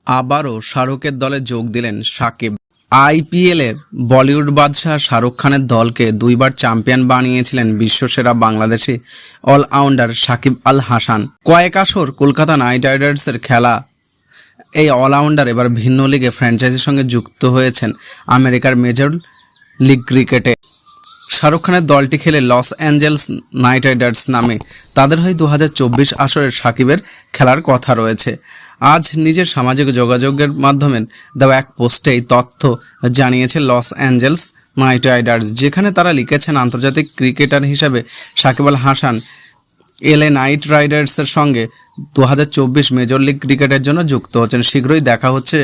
আবারও শাহরুখের দলে যোগ দিলেন সাকিব। আইপিএলের বলিউড বাদশাহ শাহরুখ খানের দলকে দুইবার চ্যাম্পিয়ন বানিয়েছিলেন বিশ্বসেরা বাংলাদেশি অলরাউন্ডার সাকিব আল হাসান। কয়েক আসর কলকাতা নাইট রাইডার্সের খেলা এই অলরাউন্ডার এবার ভিন্ন লিগে ফ্র্যাঞ্চাইজির সঙ্গে যুক্ত হয়েছেন আমেরিকার মেজর লিগ ক্রিকেটে। শাহরুখ খানের দলটি খেলে লস অ্যাঞ্জেলস নাইট রাইডার্স নামে। তাদের হয়ে 2024 আসরের সাকিবের খেলার কথা রয়েছে। আজ নিজের সামাজিক যোগাযোগের মাধ্যমে দেওয়া এক পোস্টে এই তথ্য জানিয়েছে লস অ্যাঞ্জেলস নাইট রাইডার্স, যেখানে তারা লিখেছেন আন্তর্জাতিক ক্রিকেটার হিসেবে সাকিব আল হাসান এলএ নাইট রাইডার্সের সঙ্গে 2024 মেজর লিগ ক্রিকেটের জন্য যুক্ত হচ্ছেন। শীঘ্রই দেখা হচ্ছে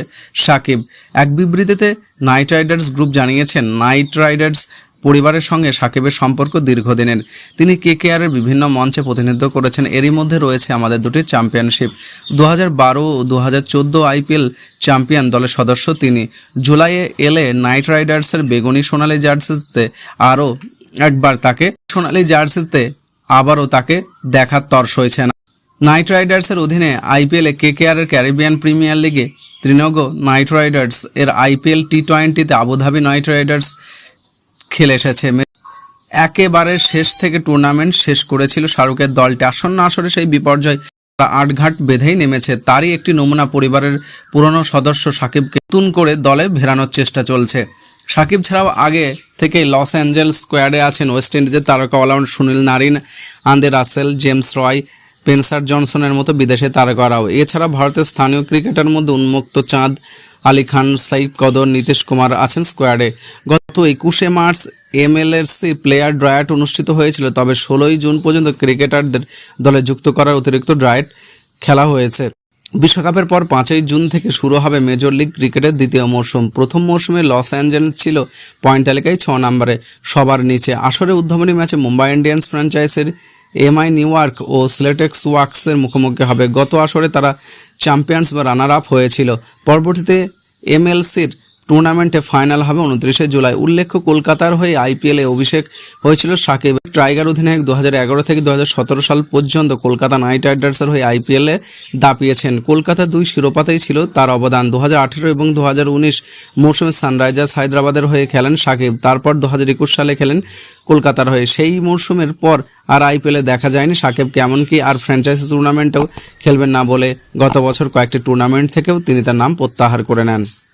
সাকিব। এক বিবৃতিতে নাইট রাইডার্স গ্রুপ জানিয়েছেন, নাইট রাইডার্স পরিবারের সঙ্গে সাকিবের সম্পর্ক দীর্ঘদিনের। তিনি কেকেআরের বিভিন্ন মঞ্চে প্রতিনিধিত্ব করেছেন। এরই মধ্যে রয়েছে আমাদের দুটি চ্যাম্পিয়নশিপ। 2012 ও 2014 আইপিএল চ্যাম্পিয়ন দলের সদস্য তিনি। জুলাইয়ে এলে নাইট রাইডার্সের বেগুনি সোনালী জার্সিতে আবারও তাকে দেখার তর্স হয়েছে। নাইট রাইডার্সের অধীনে আইপিএলে কেকেআরের ক্যারিবিয়ান প্রিমিয়ার লিগে ত্রিনগ নাইট রাইডার্স এর আইপিএল টি20তে আবুধাবি নাইট রাইডার্স খেলে এসেছে। একেবারে শেষ থেকে টুর্নামেন্ট শেষ করেছিল শাহরুখের দলটি। আসন্ন আসরে সেই বিপর্যয় আটঘাট বেঁধেই নেমেছে। তারই একটি নমুনা পরিবারের পুরনো সদস্য সাকিবকে নতুন করে দলে ফেরানোর চেষ্টা চলছে। সাকিব ছাড়াও আগে থেকেই লস অ্যাঞ্জেলস স্কোয়াডে আছেন ওয়েস্ট ইন্ডিজের তারকা allrounder Sunil Narine, Andre Russell, James Roy, Spencer জনসনের মতো বিদেশে তারকারাও। এছাড়া ভারতের স্থানীয় ক্রিকেটার মধ্যে উন্মুক্ত চাঁদ, আলী খান, সাইফ কদর, নীতিশ কুমার আছেন স্কোয়াডে। গত 21 মার্চ এমএলএসসি প্লেয়ার ড্রায়েট অনুষ্ঠিত হয়েছিল, তবে 16 জুন পর্যন্ত ক্রিকেটারদের দলে যুক্ত করার অতিরিক্ত ড্রায়েট খেলা হয়েছে। বিশ্বকাপের পর 5 জুন থেকে শুরু হবে মেজর লিগ ক্রিকেটের দ্বিতীয় মৌসুম। প্রথম মৌসুমে লস অ্যাঞ্জেলস ছিল পয়েন্ট তালিকায় 6 নম্বরে সবার নিচে। আসরে উদ্বোধনী ম্যাচে মুম্বাই ইন্ডিয়ান্স ফ্র্যাঞ্চাইজির এমআই নিউইয়র্ক ও সিলেটেক্স ওয়ার্কসের মুখোমুখি হবে। গত আসরে তারা চ্যাম্পিয়ন্স বা রানার আপ হয়েছিল। পরবর্তীতে এমএলসির টুর্নামেন্টে ফাইনাল হবে 29 জুলাই। উল্লেখ্য, কলকাতার হয়ে আইপিএলে অভিষেক হয়েছিল সাকিব। টাইগার অধিনায়ক 2011 থেকে 2017 সাল পর্যন্ত কলকাতা নাইট রাইডার্সের হয়ে আইপিএলে দাপিয়েছেন। কলকাতার 2 শিরোপাতেই ছিল তার অবদান। 2018 এবং 2019 মৌসুমে সানরাইজার্স হায়দ্রাবাদের হয়ে খেলেন সাকিব। তারপর 2021 সালে খেলেন কলকাতার হয়ে। সেই মৌসুমের পর আর আইপিএলে দেখা যায়নি সাকিবকে, এমনকি আর ফ্র্যাঞ্চাইজি টুর্নামেন্টেও খেলবেন না বলে গত বছর কয়েকটি টুর্নামেন্ট থেকেও তিনি তার নাম প্রত্যাহার করে নেন।